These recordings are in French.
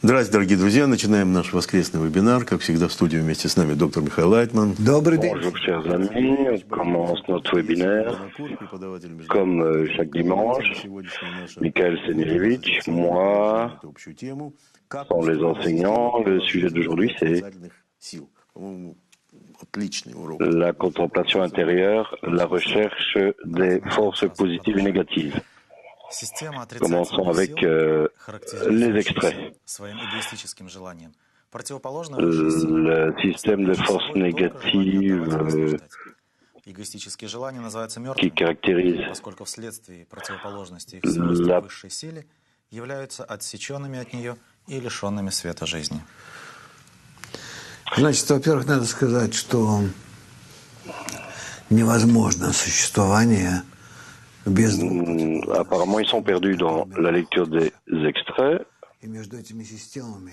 Здравствуйте, дорогие друзья. Начинаем наш воскресный вебинар. Как всегда, в студии вместе с нами доктор Михаил Лайтман. Bonjour chers amis, on commence notre webinaire comme chaque dimanche. Mikhail Senelevich, moi, sont les enseignants. Le sujet d'aujourd'hui c'est la contemplation intérieure, la recherche des forces positives et négatives. Commençons avec les extraits. Le système de force négative qui caractérise la Значит, во-первых, надо сказать, что невозможно существование без Apparemment, ils sont perdus dans la lecture des extraits. и между этими системами.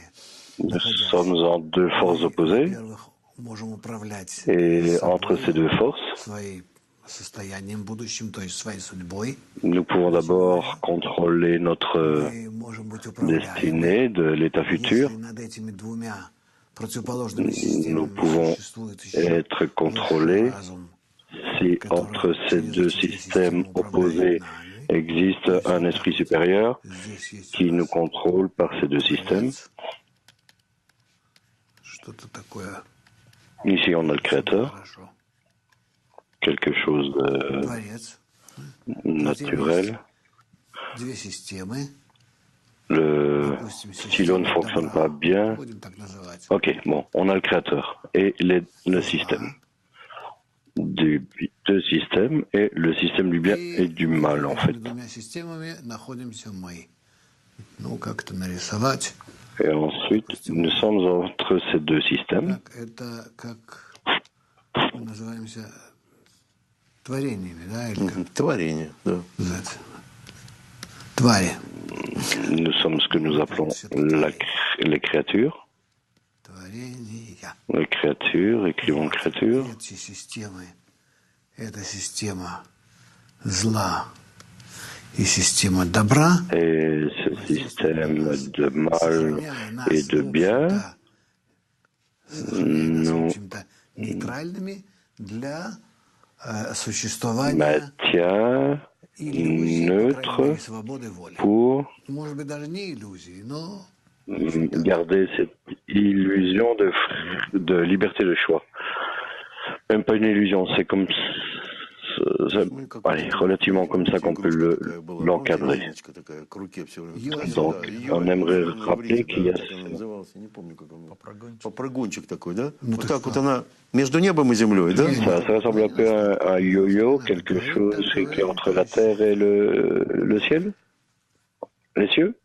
Nous sommes en deux forces opposées. Во-первых, можем управлять Et entre ces deux forces, своим состоянием будущим, то есть своей судьбой. nous pouvons d'abord contrôler notre Мы можем быть destinée de l'état futur. Если над этими двумя противоположными Nous системами pouvons существует еще être contrôlés разум, si entre ces deux systèmes opposés existe un esprit supérieur здесь есть qui nous contrôle par ces deux systèmes. что-то такое Ici, on a le Créateur, хорошо. quelque chose de Творец. naturel. Две системы. Le Допустим, stylo ne fonctionne pas bien. будем так называть. Ok, bon, on a le Créateur et le système. Deux systèmes et le système du bien et du mal, en fait. Между двумя системами находимся мы. Ну, как-то нарисовать. Et ensuite, nous sommes entre ces deux systèmes. Так, это как мы называемся творениями, да? Или как Творение, да. сказать? Твари. Nous sommes ce que nous appelons les créatures. Творения. Les créatures, écrivons créatures. Эти системы. Это система зла и система добра. Et ce système de mal et de bien, nous нейтральными для существования maintient neutre свободы воли. pour Может быть, даже не иллюзии, но garder cette illusion de liberté de choix. Même pas une illusion, c'est comme allez, relativement comme ça qu'on peut l'encadrer. Donc, on aimerait rappeler qu'il y a Попрыгунчик такой, да? Вот так вот она между небом и землей, да? ça ressemble un peu à un yo-yo, quelque chose qui est entre la terre et le ciel, les cieux.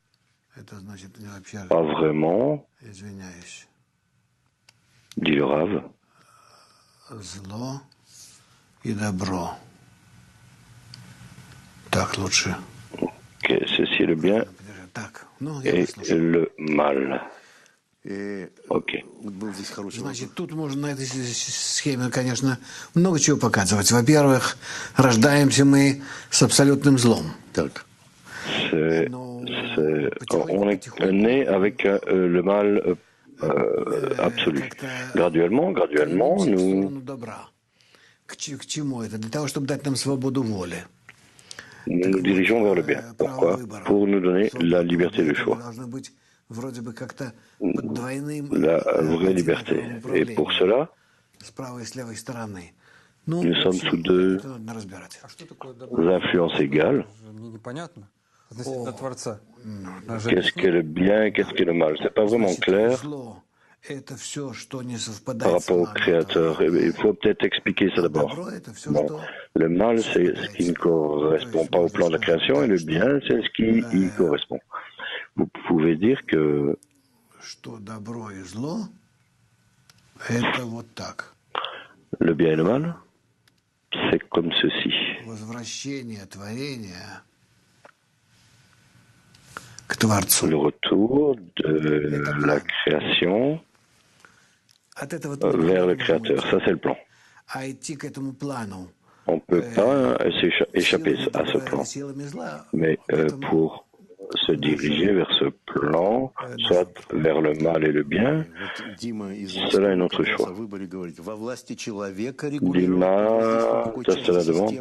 это значит не вообще, Pas vraiment, извиняюсь, dit le Rave. зло и добро. Так лучше. Que ceci est le bien Так, ну, я et вас слушаю. le mal. Ok. Был здесь хороший Значит, тут можно на этой схеме, конечно, много чего показывать. Во-первых, рождаемся мы с абсолютным злом. Так. On est né avec le mal absolu. Graduellement, nous К чему это? Для того, чтобы дать нам свободу воли. nous dirigeons vers le bien. Pourquoi? Pour nous donner la liberté de choix, Должно быть вроде бы как-то под двойным la vraie liberté. Et pour cela, с правой и с левой стороны. nous sommes sous deux Это надо разбирать. influences égales. Мне непонятно относительно Творца. Qu'est-ce que le bien et qu'est-ce que le mal? C'est pas vraiment clair Зло — это все, что не par совпадает с rapport au нами. Créateur. Il faut peut-être expliquer ça d'abord. Добро — это все, Bon, что le mal, c'est ce qui ne correspond pas au plan de la création, et le bien, c'est ce qui y correspond. Vous pouvez dire que что добро и зло — это вот так. le bien et le mal, c'est comme ceci. Возвращение творения к Творцу. Le retour de la création От этого vers le Créateur. Ça, c'est le plan. А идти к этому плану On ne peut pas échapper à ce plan. силами зла, Mais pour se diriger vers ce plan, soit vers le mal et le bien, cela est notre choix. Dima, cela demande,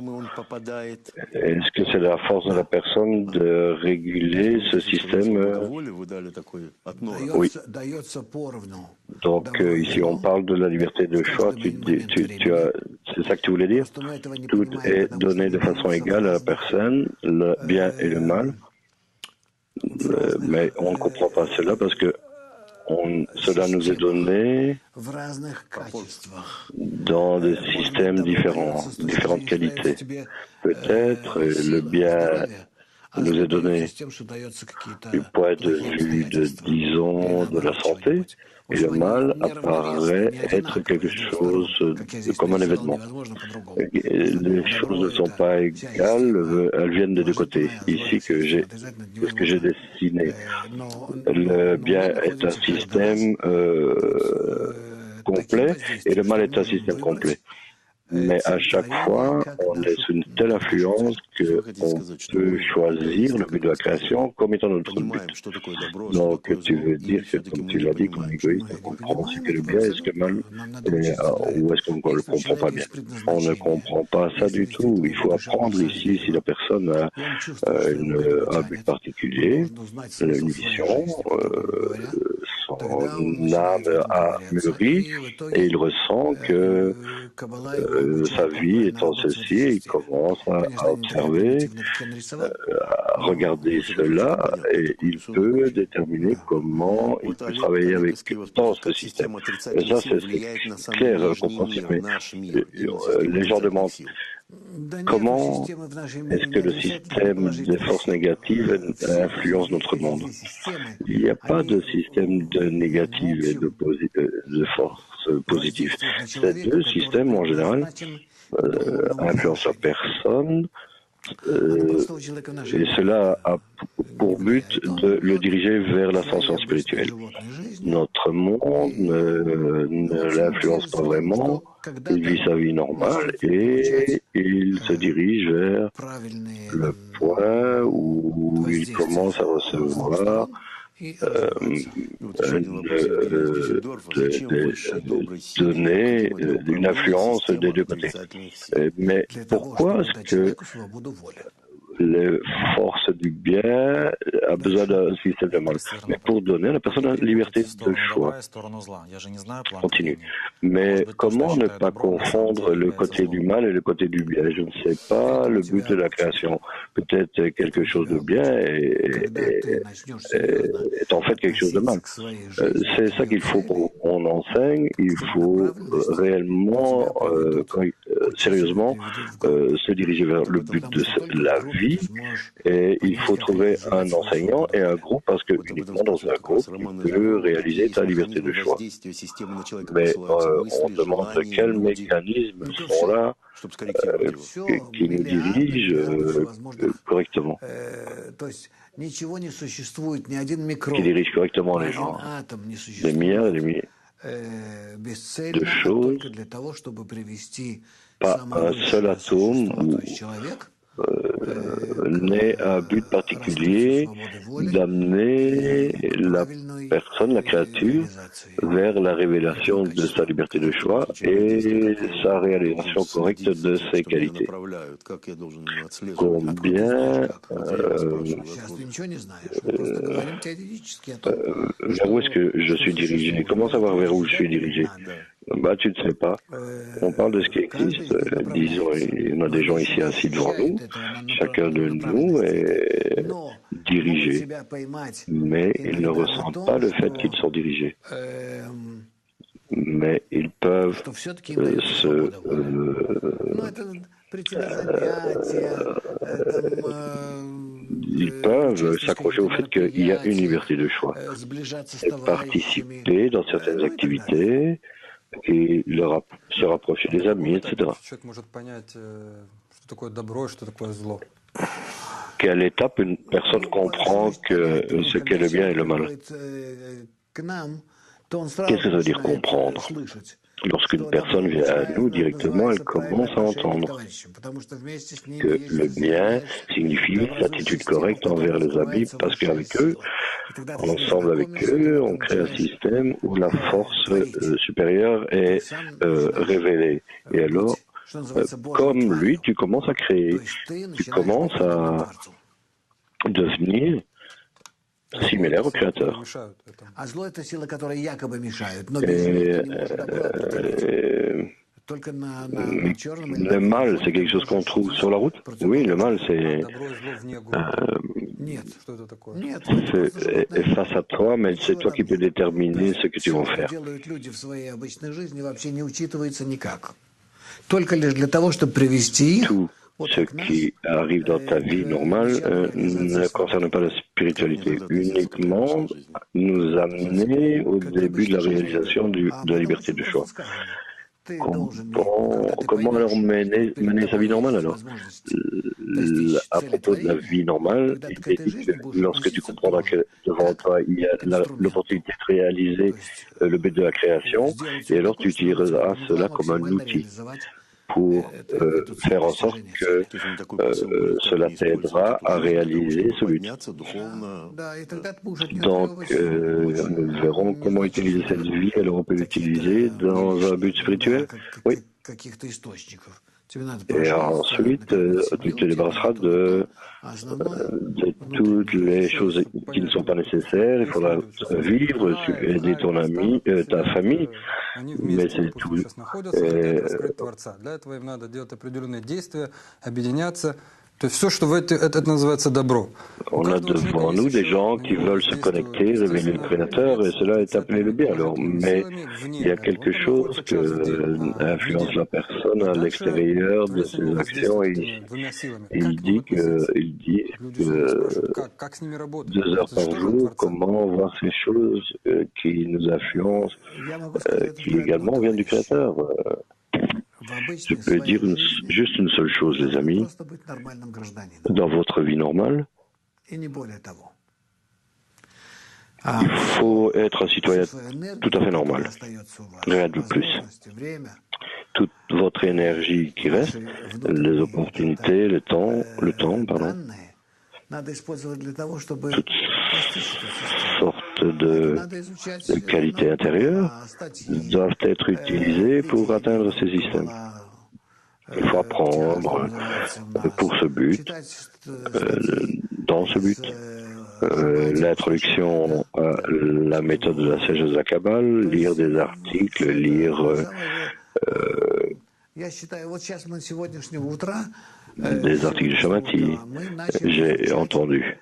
est-ce que c'est la force de la personne de réguler ce système? Oui. Donc ici on parle de la liberté de choix. C'est ça que tu voulais dire? Tout est donné de façon égale à la personne, le bien et le mal. Mais on ne comprend pas cela parce que cela nous est donné dans des systèmes différents, différentes qualités. Peut-être le bien nous est donné du point de vue disons, de la santé, et le mal apparaît être quelque chose comme un événement. Les choses ne sont pas égales, elles viennent des deux côtés. Ici, ce que j'ai dessiné, le bien est un système complet et le mal est un système complet. Mais à chaque fois, on est sous une telle influence qu'on peut choisir le but de la création comme étant notre but. Donc, tu veux dire que, comme tu l'as dit, comme égoïste, on comprend ce qu'est le bien et ce qu'est le mal, ou est-ce qu'on ne le comprend pas bien? On ne comprend pas ça du tout. Il faut apprendre ici, si la personne a un but particulier, une vision, son âme a mûri et il ressent que sa vie étant ceci, il commence à observer, à regarder cela et il peut déterminer comment il peut travailler dans ce système. Et ça, c'est clair, compréhensible. Mais les gens demandent comment est-ce que le système des forces négatives influence notre monde? Il n'y a pas de système de négatives et de forces positives. Ces deux systèmes, en général, influencent la personne et cela a pour but de le diriger vers l'ascension spirituelle. Notre monde ne l'influence pas vraiment, il vit sa vie normale et il se dirige vers le point où il commence à recevoir donner une influence des deux côtés. Mais pourquoi est-ce que les forces du bien a besoin d'un système de mal? Mais pour donner à la personne la liberté de choix. Continue. Mais comment ne pas confondre le côté du mal et le côté du bien? Je ne sais pas le but de la création. Peut-être quelque chose de bien est en fait quelque chose de mal. C'est ça qu'il faut qu'on enseigne. Il faut réellement, sérieusement, se diriger vers le but de la vie. Et il faut trouver un enseignant et un groupe parce que uniquement dans un groupe, tu peux réaliser ta liberté de choix. Mais on demande quels mécanismes sont là qui nous dirigent correctement. Qui dirigent correctement les gens. Des milliards et des milliers de choses, pas un seul atome n'est un but particulier d'amener la personne, la créature, vers la révélation de sa liberté de choix et sa réalisation correcte de ses qualités. Combien vers où est-ce que je suis dirigé? Comment savoir vers où je suis dirigé? Bah, tu ne sais pas. On parle de ce qui existe. Disons, il y en a des gens ici assis devant nous. Chacun de nous est dirigé. Mais ils ne ressentent pas le fait qu'ils sont dirigés. Mais ils peuvent ils peuvent s'accrocher au fait qu'il y a une liberté de choix. Et participer dans certaines activités et se rapprocher des amis, etc. Quelle étape une personne comprend que ce qu'est le bien et le mal? Qu'est-ce que ça veut dire comprendre? Lorsqu'une personne vient à nous directement, elle commence à entendre que le bien signifie l'attitude correcte envers les amis, parce qu'avec eux, ensemble avec eux, on crée un système où la force supérieure est révélée. Et alors, comme lui, tu commences à créer, tu commences à devenir similaire au Créateur. Le mal, c'est quelque chose qu'on trouve sur la route? Oui, le mal, c'est face à toi, mais c'est toi qui peux déterminer ce que tu vas faire. Tout ce qui arrive dans ta vie normale ne concerne pas la spiritualité, uniquement nous amener au début de la réalisation de la liberté de choix. Comment alors mener sa vie normale alors? À propos de la vie normale, il est dit que lorsque tu comprendras que devant toi il y a l'opportunité de réaliser le but de la création, et alors tu utiliseras cela comme un outil pour faire en sorte que cela t'aidera à réaliser ce but. Donc, nous verrons comment utiliser cette vie. Alors, on peut l'utiliser dans un but spirituel. Oui. Et ensuite, tu te débarrasseras de toutes les choses qui ne sont pas nécessaires. Il faudra vivre, aider ton ami, ta famille, mais c'est tout. On a devant nous des gens qui veulent se connecter, révéler le Créateur, et cela est appelé le bien. Alors, mais il y a quelque chose qui influence la personne à l'extérieur de ses actions, et il dit que 2 heures par jour, comment voir ces choses qui nous influencent, qui également viennent du Créateur. Je peux dire juste une seule chose, les amis. Dans votre vie normale, il faut être un citoyen tout à fait normal. Rien de plus. Toute votre énergie qui reste, les opportunités, le temps, toutes sortes de qualités intérieures doivent être utilisées pour atteindre ces systèmes. Il faut apprendre pour ce but, dans ce but, l'introduction à la méthode de la sagesse de la Kabbale, lire des articles, lire des articles de Shamati. J'ai entendu,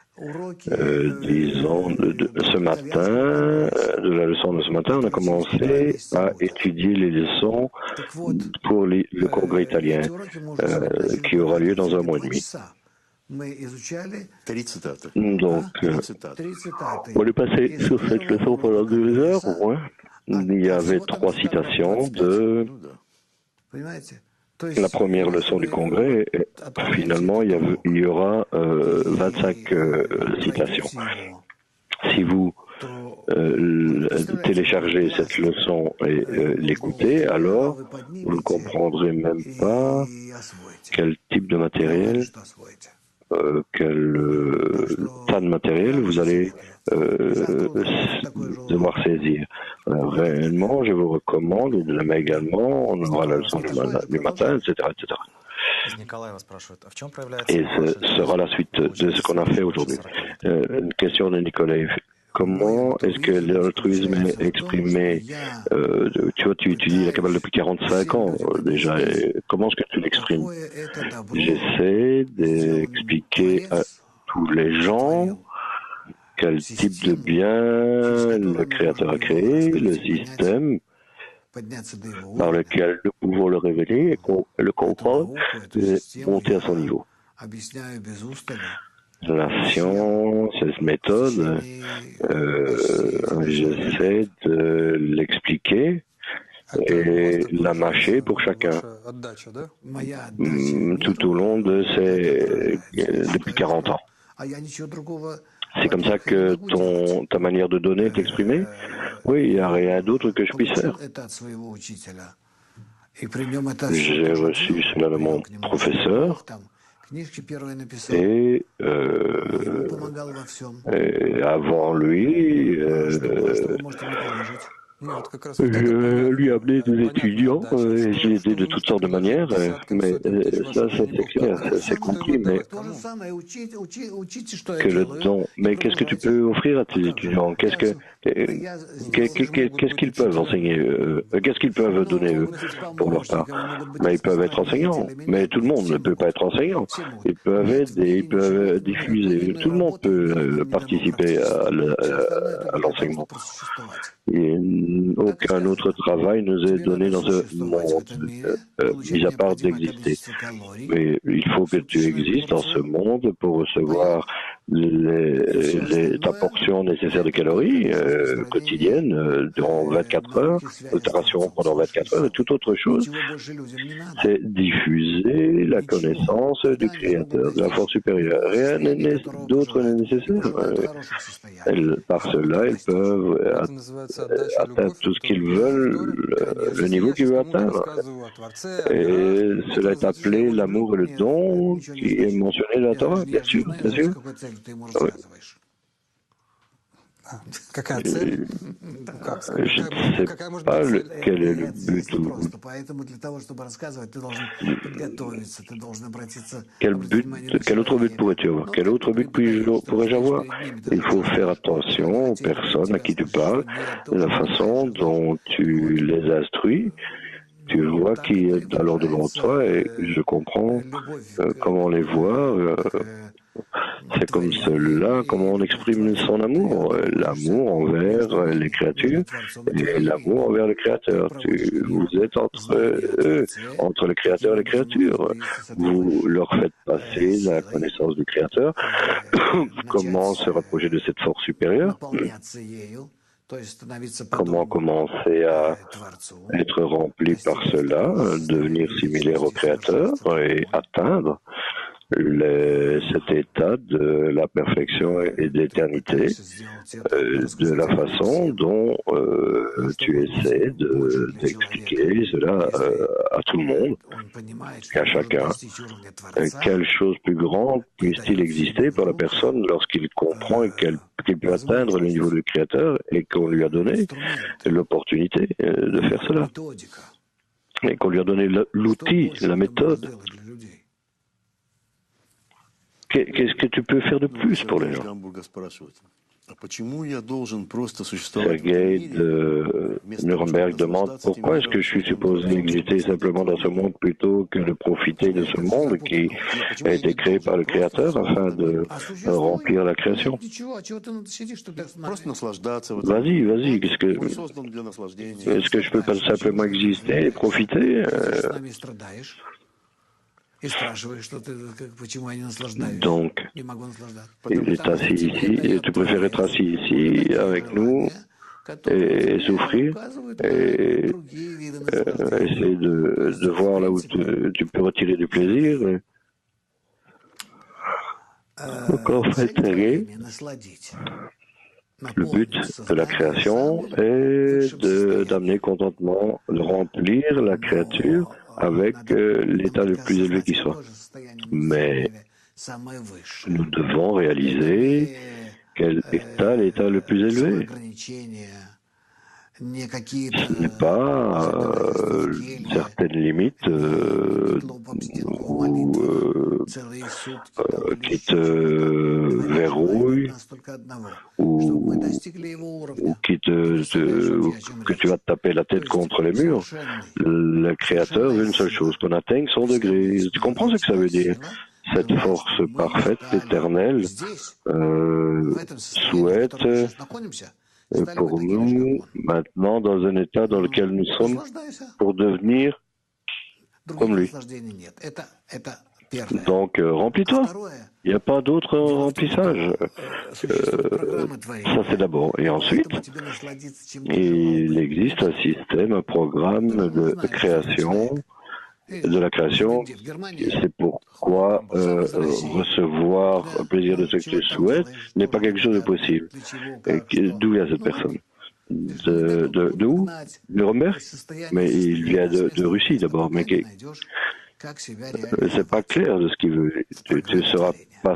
disons, ce matin, de la leçon de ce matin, on a commencé à étudier les leçons pour le congrès italien qui aura lieu dans un mois et demi. Donc, on est passé sur cette leçon pendant 2 heures au moins. Il y avait 3 citations de la première leçon du congrès. Et finalement, il y aura 25 citations. Si vous téléchargez cette leçon et l'écoutez, alors vous ne comprendrez même pas quel type de matériel, quel tas de matériel vous allez devoir saisir. Réellement, je vous recommande, et demain également, on aura la leçon du matin, etc., etc. Et ce sera la suite de ce qu'on a fait aujourd'hui. Une question de Nicolas. Comment est-ce que l'altruisme est exprimé? Tu vois, tu étudies la Kabbale depuis 45 ans déjà. Comment est-ce que tu l'exprimes? J'essaie d'expliquer à tous les gens quel type de bien le Créateur a créé, le système par lequel nous pouvons le révéler et le comprendre et monter à son niveau. La science, cette méthode, j'essaie de l'expliquer et la mâcher pour chacun tout au long depuis 40 ans. C'est comme ça que ta manière de donner est exprimée. Oui, il n'y a rien d'autre que je puisse faire. J'ai reçu cela de mon professeur et avant lui, je lui ai amené des étudiants, et je l'ai aidé de toutes sortes de manières, mais ça c'est clair, ça, c'est compris, mais que le don, mais qu'est-ce que tu peux offrir à tes étudiants? Qu'est-ce qu'ils peuvent enseigner? Qu'est-ce qu'ils peuvent donner eux, pour leur part? Mais ils peuvent être enseignants, mais tout le monde ne peut pas être enseignant. Ils peuvent aider, ils peuvent diffuser, tout le monde peut participer à l'enseignement. Et aucun autre travail nous est donné dans ce monde, mis à part d'exister. Mais il faut que tu existes dans ce monde pour recevoir ta portion nécessaire de calories quotidienne durant 24 heures, ta ration pendant 24 heures, et toute autre chose, c'est diffuser la connaissance du Créateur, de la force supérieure. Rien d'autre n'est nécessaire. Par cela, ils peuvent atteindre tout ce qu'ils veulent, le niveau qu'ils veulent atteindre. Et cela est appelé l'amour et le don qui est mentionné dans la Torah, bien sûr, bien sûr. Oui. Je ne sais pas quel est le but. Quel autre but pourrais-tu avoir? Quel autre but pourrais-je avoir? Il faut faire attention aux personnes à qui tu parles, de la façon dont tu les instruis. Tu vois qui est alors devant toi et je comprends comment les voir. C'est comme cela, comment on exprime son amour. L'amour envers les créatures et l'amour envers le Créateur. Vous êtes entre eux, entre le Créateur et les créatures. Vous leur faites passer la connaissance du Créateur. Comment se rapprocher de cette force supérieure? Comment commencer à être rempli par cela, devenir similaire au Créateur et atteindre cet état de la perfection et d'éternité de la façon dont tu essaies d'expliquer cela à tout le monde, à chacun. Quelle chose plus grande puisse-t-il exister pour la personne lorsqu'il comprend qu'il peut atteindre le niveau du Créateur et qu'on lui a donné l'opportunité de faire cela, et qu'on lui a donné l'outil, la méthode. Qu'est-ce que tu peux faire de plus pour les gens? Sergei de Nuremberg demande pourquoi est-ce que je suis supposé exister simplement dans ce monde plutôt que de profiter de ce monde qui a été créé par le Créateur afin de remplir la création. Vas-y, est-ce que je peux pas simplement exister et profiter? Donc, il est assis ici, et tu préfères être assis ici avec nous et souffrir et essayer de voir là où tu peux retirer du plaisir. Donc en fait, le but de la création est d'amener contentement, de remplir la créature avec l'état le plus élevé qui soit. Mais nous devons réaliser quel est l'état le plus élevé. Ce n'est pas certaines limites qui te verrouillent ou que tu vas te taper la tête contre les murs. Le Créateur veut une seule chose, qu'on atteigne son degré. Tu comprends ce que ça veut dire? Cette force parfaite, éternelle, souhaite pour nous, maintenant, dans un état dans lequel nous sommes, pour devenir comme lui. Donc, remplis-toi. Il n'y a pas d'autre remplissage. Ça, c'est d'abord. Et ensuite, il existe un système, un programme de création, de la création. C'est pourquoi recevoir un plaisir de ce que tu souhaites n'est pas quelque chose de possible. D'où vient cette personne? De où? Nuremberg? Mais il vient de Russie d'abord. Mais c'est pas clair de ce qu'il veut. Tu seras pas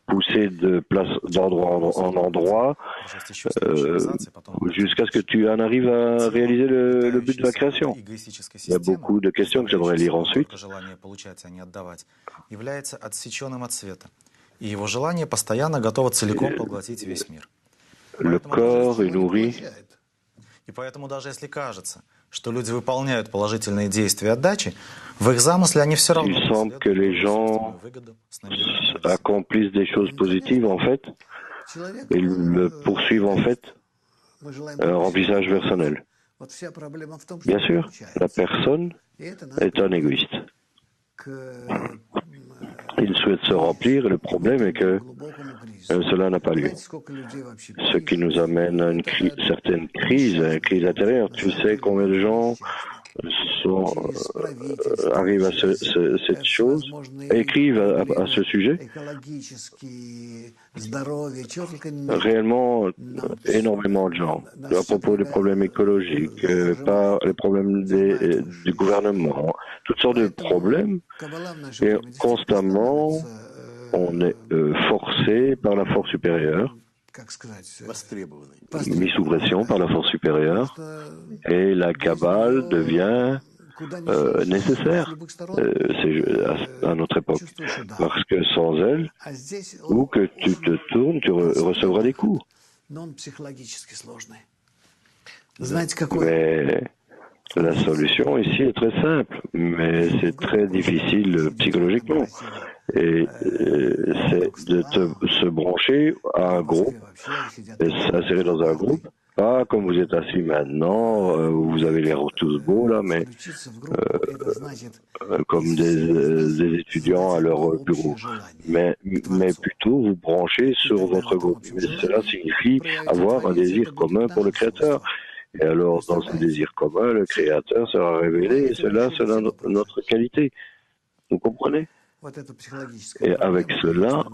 poussé d'endroit en endroit jusqu'à ce que tu en arrives à réaliser le but de la création. Il y a beaucoup de questions que j'aimerais lire ensuite. Le corps est nourri. И поэтому даже если кажется, что люди выполняют положительные действия отдачи, в их замысле они все равно Il semble que les gens accomplissent des choses positives en fait, et le poursuivent en fait un remplissage personnel. Bien sûr, la personne est un égoïste. Il souhaite se remplir et le problème est que cela n'a pas lieu. Ce qui nous amène à une certaine crise intérieure. Tu sais combien de gens arrivent à cette chose, écrivent à ce sujet. Réellement, énormément de gens, à propos des problèmes écologiques, pas les problèmes du gouvernement, toutes sortes de problèmes. Et constamment, on est forcé par la force supérieure, mis sous pression par la force supérieure, et la Kabbale devient nécessaire à notre époque. Parce que sans elle, où que tu te tournes, tu recevras des coups. Mais la solution ici est très simple, mais c'est très difficile psychologiquement. Et c'est de se brancher à un groupe, et s'insérer dans un groupe, pas comme vous êtes assis maintenant, où vous avez l'air tous beaux là, mais comme des étudiants à leur bureau. Mais plutôt vous branchez sur votre groupe. Et cela signifie avoir un désir commun pour le Créateur. Et alors, dans ce désir commun, le Créateur sera révélé, et cela sera notre qualité. Vous comprenez? Et avec cela,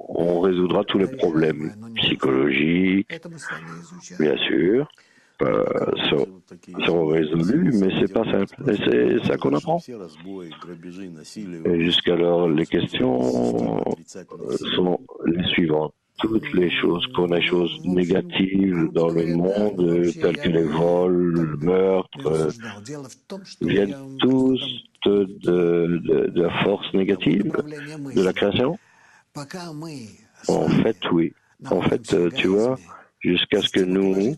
on résoudra tous les problèmes psychologiques, bien sûr, seront résolus, mais c'est pas simple. Et c'est ça qu'on apprend. Et jusqu'alors, les questions sont les suivantes. Toutes les choses choses négatives dans le monde, telles que les vols, le meurtre, viennent tous de la force négative de la création? En fait, oui. En fait, tu vois, jusqu'à ce que nous,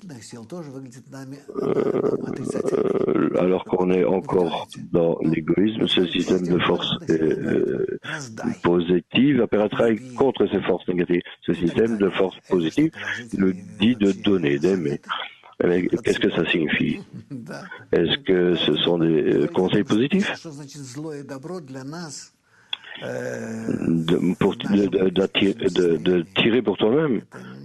alors qu'on est encore dans l'égoïsme, ce système de force positive apparaîtra contre ces forces négatives. Ce système de force positive nous dit de donner, d'aimer. Qu'est-ce que ça signifie? Est-ce que ce sont des conseils positifs? De tirer pour toi-même.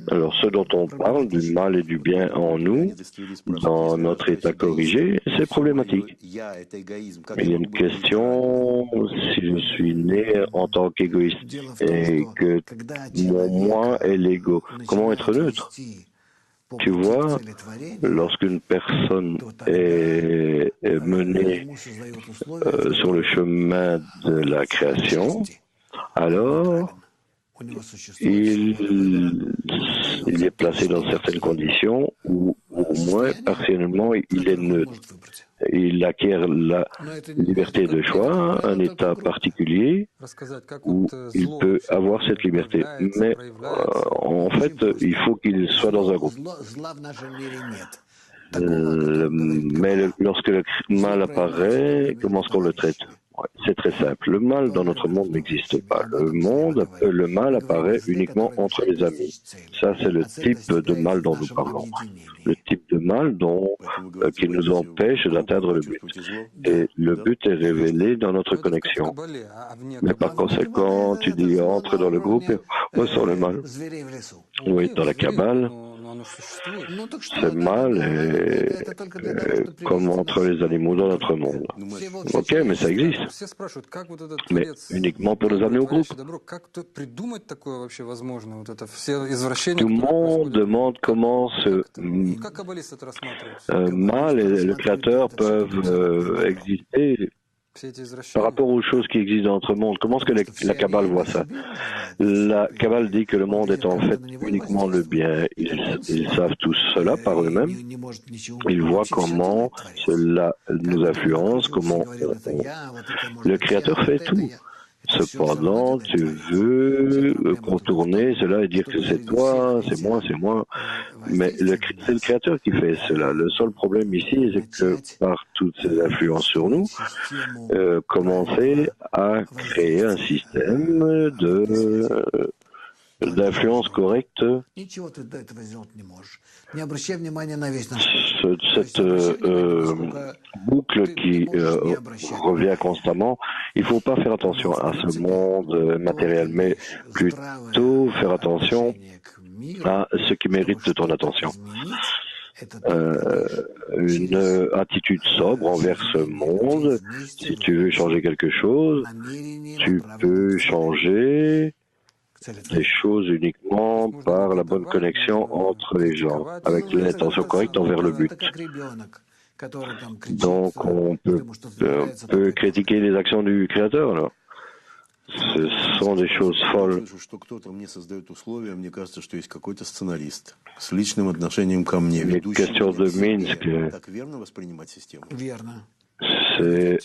Alors, ce dont on parle, du mal et du bien en nous, dans notre état corrigé, c'est problématique. Il y a une question, si je suis né en tant qu'égoïste et que mon moi est l'ego, comment être neutre? Tu vois, lorsqu'une personne est menée sur le chemin de la création, alors il est placé dans certaines conditions où, au moins, partiellement, il est neutre. Il acquiert la liberté de choix, un état particulier où il peut avoir cette liberté. Mais en fait, il faut qu'il soit dans un groupe. Mais lorsque le mal apparaît, comment est-ce qu'on le traite? C'est très simple. Le mal dans notre monde n'existe pas. Le mal apparaît uniquement entre les amis. Ça, c'est le type de mal dont nous parlons. Le type de mal qui nous empêche d'atteindre le but. Et le but est révélé dans notre connexion. Mais par conséquent, tu dis entre dans le groupe et ressens le mal. Oui, dans la Kabbale, ce mal est comme entre les animaux dans notre monde. Ok, mais ça existe. Mais uniquement pour nous amener au groupe. Tout le monde demande comment ce mal et le Créateur peuvent exister par rapport aux choses qui existent dans notre monde. Comment est-ce que la Kabbale voit ça? La Kabbale dit que le monde est en fait uniquement le bien. Ils savent tous cela par eux-mêmes. Ils voient comment cela nous influence, comment le Créateur fait tout. Cependant, tu veux contourner cela et dire que c'est toi, c'est moi. Mais c'est le Créateur qui fait cela. Le seul problème ici, c'est que par toutes ces influences sur nous, commencer à créer un système d'influence correcte. Cette boucle qui revient constamment, il ne faut pas faire attention à ce monde matériel, mais plutôt faire attention à ce qui mérite de ton attention. Une attitude sobre envers ce monde. Si tu veux changer quelque chose, tu peux changer les choses uniquement par la bonne connexion entre les gens, avec l'intention correcte envers le but. Donc on peut critiquer les actions du Créateur, alors. Ce sont des choses folles. Les questions de Minsk, c'est...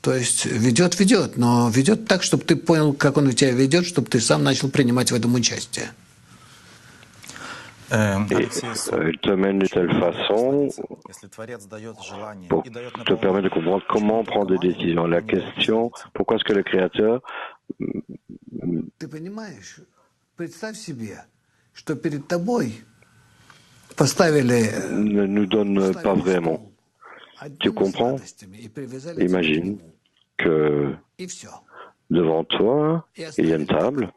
То есть ведет, но ведет так, чтобы ты понял, как он тебя ведет, чтобы ты сам начал принимать в этом участие. Il te mène de telle façon pour te permettre de comprendre comment prendre des décisions. La question, pourquoi est-ce que le Créateur... Ты понимаешь, представь себе, что перед тобой поставили... ne nous donne pas vraiment. Tu comprends? Imagine que devant toi, il y a une table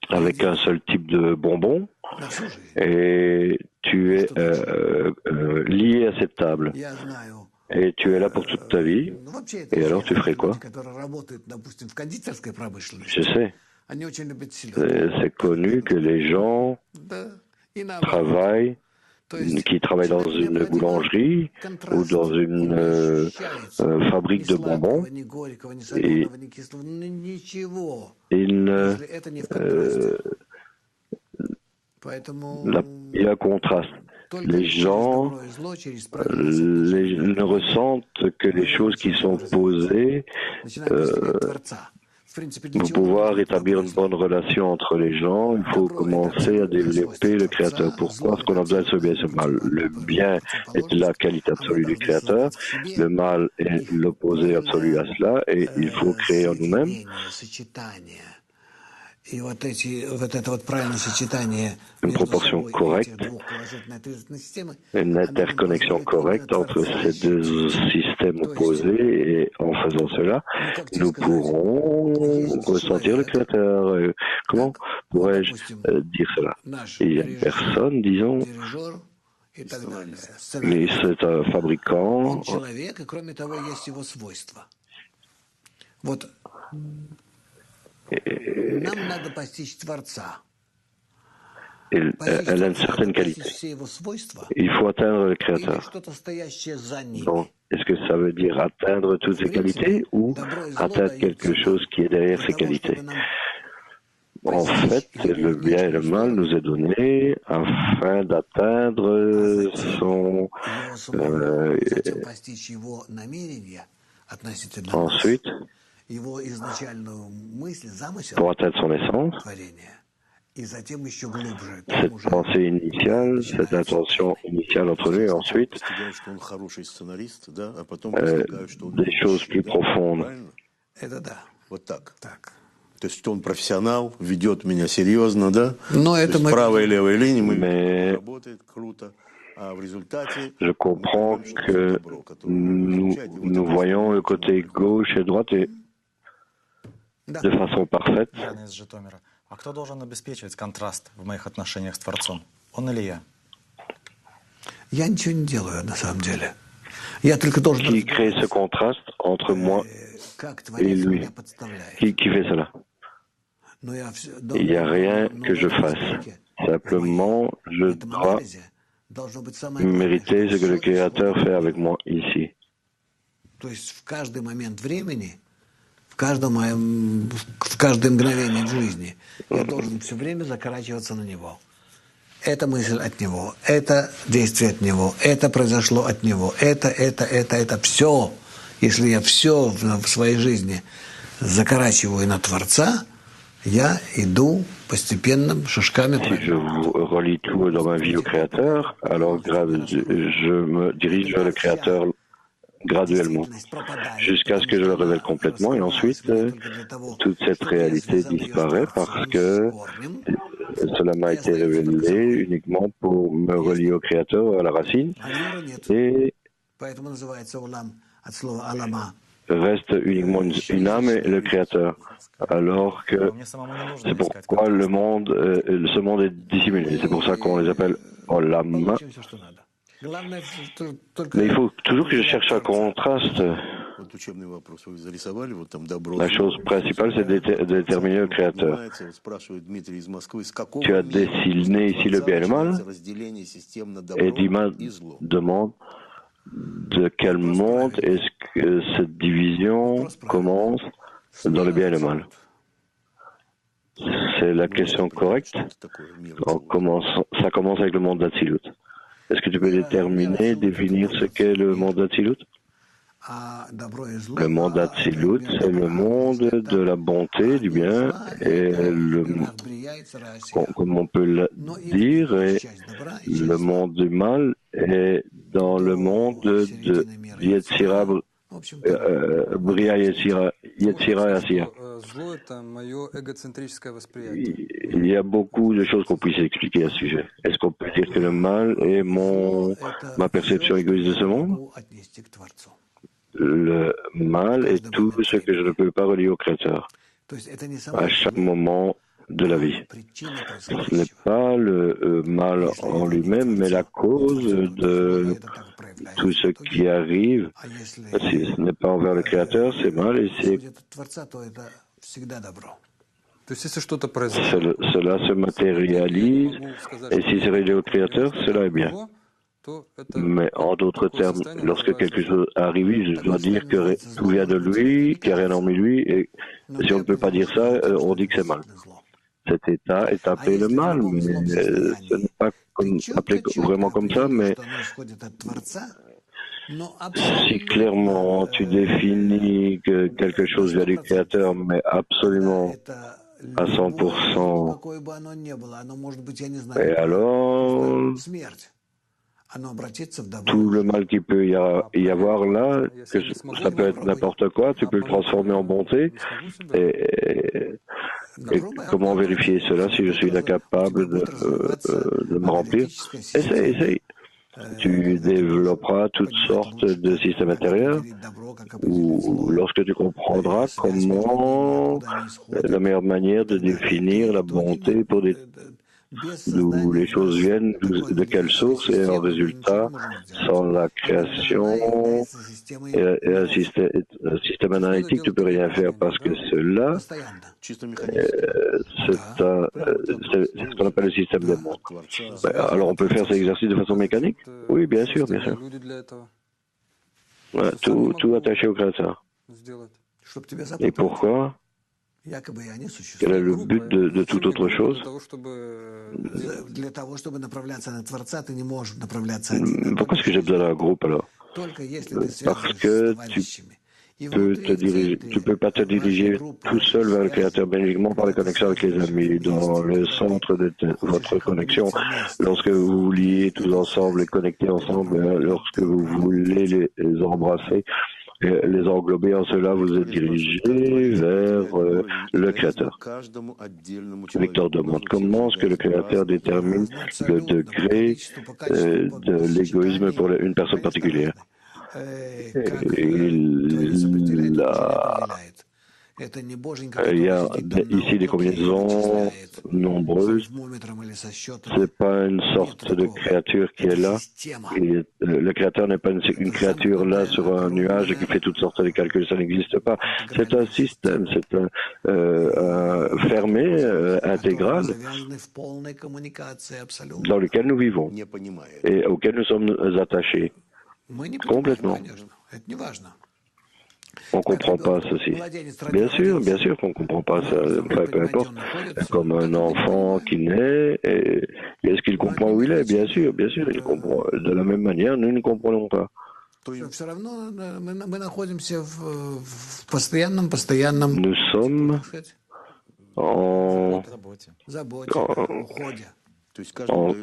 avec un seul type de bonbon et tu es lié à cette table et tu es là pour toute ta vie. Et alors tu ferais quoi? Je sais. C'est connu que les gens qui travaillent dans une boulangerie ou dans une fabrique de bonbons, et il y a un contraste. Les gens ne ressentent que les choses qui sont posées pour pouvoir établir une bonne relation entre les gens. Il faut commencer à développer le Créateur. Pourquoi est-ce qu'on a besoin de ce bien et ce mal? Le bien est la qualité absolue du Créateur, le mal est l'opposé absolu à cela, et il faut créer en nous-mêmes une proportion correcte, une interconnexion correcte entre ces deux systèmes opposés, et en faisant cela, nous pourrons ressentir le Créateur. Comment pourrais-je dire cela? Il y a une personne, disons, c'est un fabricant. Elle a une certaine qualité. Il faut atteindre le Créateur. Donc, est-ce que ça veut dire atteindre toutes ces qualités ou atteindre quelque chose qui est derrière ces qualités? En fait, le bien et le mal nous est donné afin d'atteindre son... ensuite, pour atteindre son essence, cette pensée initiale, cette intention initiale entre nous, et ensuite des choses plus profondes. То есть он профессионал, ведет меня серьезно, да? Правой и левой линии мы работает круто. Je comprends que nous voyons le côté gauche et droite, et de façon parfaite. Яна из Житомира. А кто должен обеспечивать контраст в моих отношениях с Творцом? Он или я? Я ничего не делаю на самом деле. Я только должен... Qui crée ce contraste entre moi et lui? Qui fait cela? Il n'y a rien que je fasse. Simplement, je dois mériter ce que le Créateur fait avec moi ici. То есть в каждый момент времени, в каждое мгновение в жизни я должен все время закорачиваться на Него. Это мысль от Него, это действие от Него, это произошло от Него, это все. Если я все в своей жизни закорачиваю на Творца, я иду постепенным шажками. Si je relie tout dans ma vie au Créateur, alors je me dirige vers le Créateur graduellement, jusqu'à ce que je le révèle complètement, et ensuite toute cette réalité disparaît parce que cela m'a été révélé uniquement pour me relier au Créateur, à la racine, et reste uniquement une âme et le Créateur, alors que c'est pourquoi ce monde est dissimulé, c'est pour ça qu'on les appelle Olam. Mais il faut toujours que je cherche un contraste. La chose principale, c'est de déterminer le Créateur. Tu as dessiné ici le bien et le mal, et Dima demande de quel monde est-ce que cette division commence dans le bien et le mal. C'est la question correcte. Ça commence avec le monde d'Atsilut. Est-ce que tu peux définir ce qu'est le monde d'Atsilut? Le monde d'Atsilut, c'est le monde de la bonté, du bien, et comme on peut le dire, et le monde du mal est dans le monde de Yetzira, Bria, Yetzira et Asiya. Il y a beaucoup de choses qu'on puisse expliquer à ce sujet. Est-ce qu'on peut dire que le mal est ma perception égoïste de ce monde? Le mal est tout ce que je ne peux pas relier au Créateur à chaque moment de la vie. Ce n'est pas le mal en lui-même, mais la cause de tout ce qui arrive. Si ce n'est pas envers le Créateur, c'est mal, et cela se matérialise, et si c'est relié au Créateur, cela est bien. Mais en d'autres termes, lorsque quelque chose arrive, je dois dire que tout vient de lui, qu'il n'y a rien hormis lui, et si on ne peut pas dire ça, on dit que c'est mal. Cet état est appelé le mal, mais ce n'est pas appelé vraiment comme ça, mais si clairement tu définis que quelque chose vient du Créateur, mais absolument à 100%, et alors tout le mal qu'il peut y avoir là, que ça peut être n'importe quoi, tu peux le transformer en bonté. Et comment vérifier cela si je suis incapable de me remplir? Essaye. Tu développeras toutes sortes de systèmes intérieurs, ou lorsque tu comprendras comment la meilleure manière de définir la bonté pour d'où les choses viennent, de quelle source, et en résultat, sans la création et un système analytique, tu ne peux rien faire, parce que cela, c'est ce qu'on appelle le système des mondes. Alors on peut faire ces exercices de façon mécanique? Oui, bien sûr. Ouais, tout attaché au Créateur. Et pourquoi? Quel est le but de toute autre chose? Pourquoi est-ce que j'ai besoin d'un groupe alors? Parce que tu peux pas te diriger tout seul vers le Créateur, mais uniquement par la connexion avec les amis, dans le centre de votre connexion. Lorsque vous vous liez tous ensemble et connectés ensemble, lorsque vous voulez les embrasser, les englober, en cela vous êtes dirigé vers le Créateur. Victor demande comment est-ce que le Créateur détermine le degré de l'égoïsme pour une personne Il y a ici des combinaisons nombreuses. C'est pas une sorte de créature qui est là. Le créateur n'est pas une créature là sur un nuage qui fait toutes sortes de calculs. Ça n'existe pas. C'est un système, c'est un fermé, intégral, dans lequel nous vivons et auquel nous sommes attachés complètement. On ne comprend pas ceci. Bien sûr qu'on ne comprend pas ça, peu importe. Comme un enfant qui naît, est-ce qu'il comprend où il est? Bien sûr, il comprend. De la même manière, nous ne comprenons pas. Nous sommes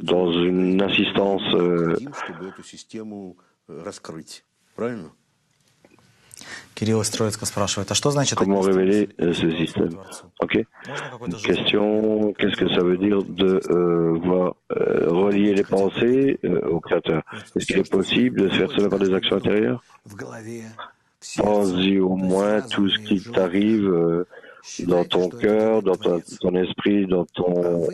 dans une assistance. Comment révéler ce système? Ok. Question, qu'est-ce que ça veut dire de relier les pensées au Créateur? Est-ce qu'il est possible de faire cela par des actions intérieures? Pense-y au moins tout ce qui t'arrive dans ton cœur, dans ton esprit, dans ton...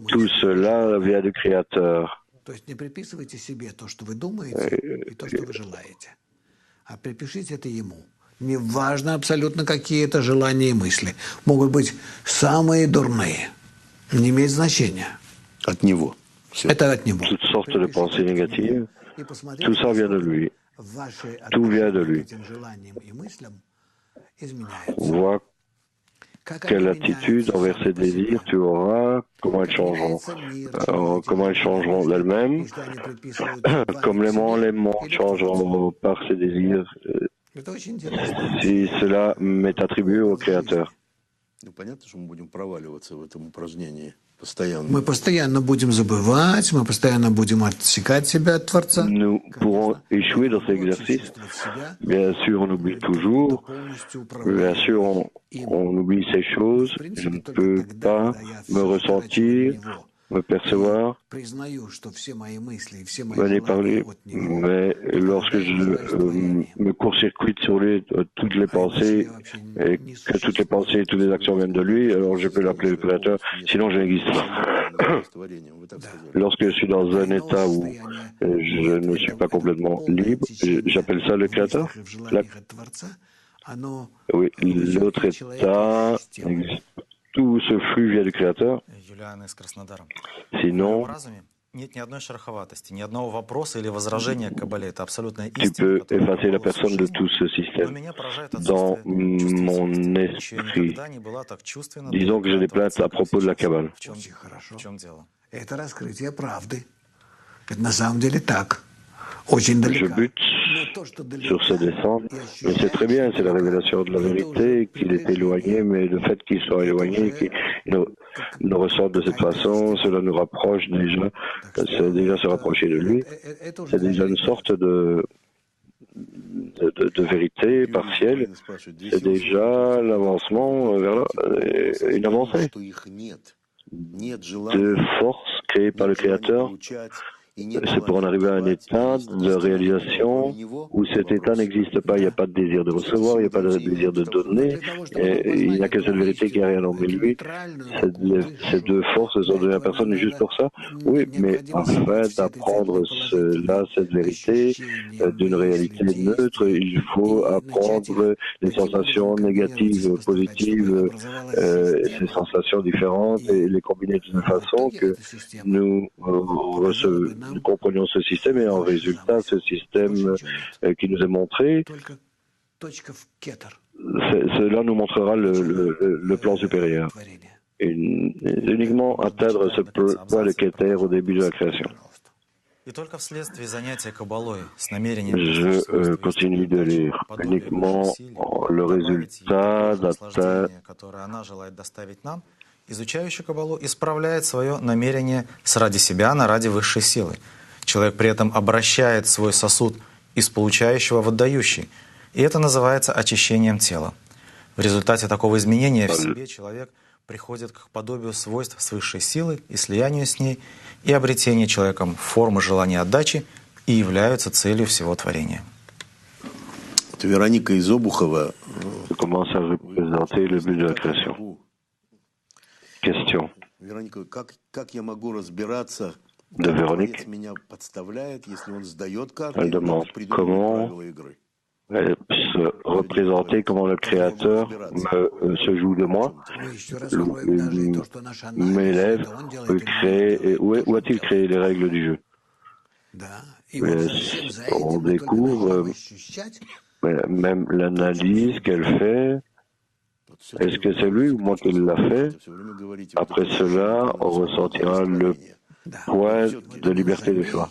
tout cela vient du Créateur. А припишите это ему. Неважно абсолютно, какие это желания и мысли. Могут быть самые дурные. Не имеет значения. От него. Это от него. Toutes sortes de pensées négatives, tout ça vient de lui. Tout vient de lui. Vois quelle attitude envers ces désirs tu auras, comment elles changeront d'elles-mêmes, comme les mondes changeront par ces désirs, si cela m'est attribué au Créateur. Мы постоянно будем забывать, мы постоянно будем отсекать себя от Творца. Nous pourrons échouer dans cet exercice. Bien sûr, on oublie toujours. Bien sûr, on oublie ces choses. Je ne peux pas me ressentir, me percevoir, aller parler. Mais lorsque je me court-circuite sur lui, toutes les pensées, et que toutes les pensées et toutes les actions viennent de lui, alors je peux l'appeler le Créateur, sinon je n'existe pas. Lorsque je suis dans un état où je ne suis pas complètement libre, j'appelle ça le Créateur. Oui, l'autre état, tout ce flux vient du Créateur. Sinon, tu peux effacer la personne de tout ce système. Dans mon esprit, disons que j'ai des plaintes à propos de la Kabbale. Je bute sur ce descente, mais c'est très bien, c'est la révélation de la vérité, qu'il est éloigné, mais le fait qu'il soit éloigné, qu'il nous ressorte de cette façon, cela nous rapproche déjà, c'est déjà se rapprocher de lui, c'est déjà une sorte de vérité partielle, c'est déjà l'avancement vers une avancée de force créée par le Créateur. C'est pour en arriver à un état de réalisation où cet état n'existe pas. Il n'y a pas de désir de recevoir, il n'y a pas de désir de donner. Il n'y a que cette vérité qui a rien en lui. Ces deux forces sont de la personne juste pour ça. Oui, mais afin d'apprendre cela, cette vérité d'une réalité neutre, il faut apprendre les sensations négatives, positives, ces sensations différentes et les combiner d'une façon que nous comprenions ce système et en résultat, ce système qui nous est montré, cela nous montrera le plan supérieur. Uniquement atteindre ce point de Keter au début de la création. Je continue de lire. Uniquement le résultat d'atteindre. Изучающий Каббалу исправляет свое намерение ради себя, ради высшей силы. Человек при этом обращает свой сосуд из получающего в отдающий. И это называется очищением тела. В результате такого изменения в себе человек приходит к подобию свойств с высшей силой и слиянию с ней, и обретение человеком формы желания отдачи и являются целью всего творения. Вероника из Обухова commence à représenter le but de la création. Question de Véronique. Elle demande comment se représenter, comment le Créateur se joue de moi, m'élève, où a-t-il créé les règles du jeu? On découvre même l'analyse qu'elle fait. Est-ce que c'est lui ou moi qui l'a fait? Après cela, on ressentira le poids de liberté de choix.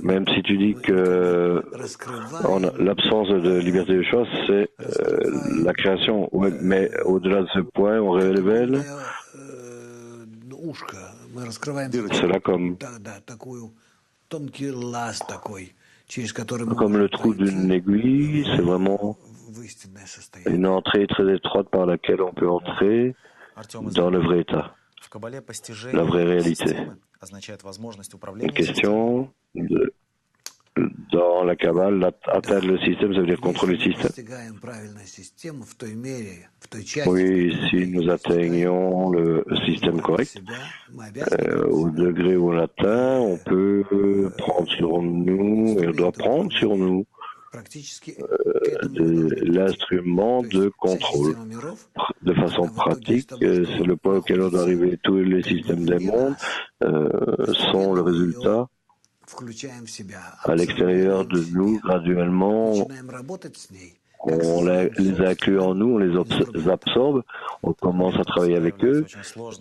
Même si tu dis que l'absence de liberté de choix, c'est la création. Ouais, mais au-delà de ce point, on révèle cela comme le trou d'une aiguille. C'est vraiment une entrée très étroite par laquelle on peut entrer dans le vrai état, la vraie réalité. Une question dans la Kabbale, atteindre le système, ça veut dire contrôler le système. Oui, si nous atteignons le système correct, au degré où on l'atteint, on peut prendre sur nous, et on doit prendre sur nous l'instrument de contrôle. De façon pratique, c'est le point auquel on doit arriver. Tous les systèmes des mondes sont le résultat à l'extérieur de nous, graduellement. On les inclut en nous, on les absorbe, on commence à travailler avec eux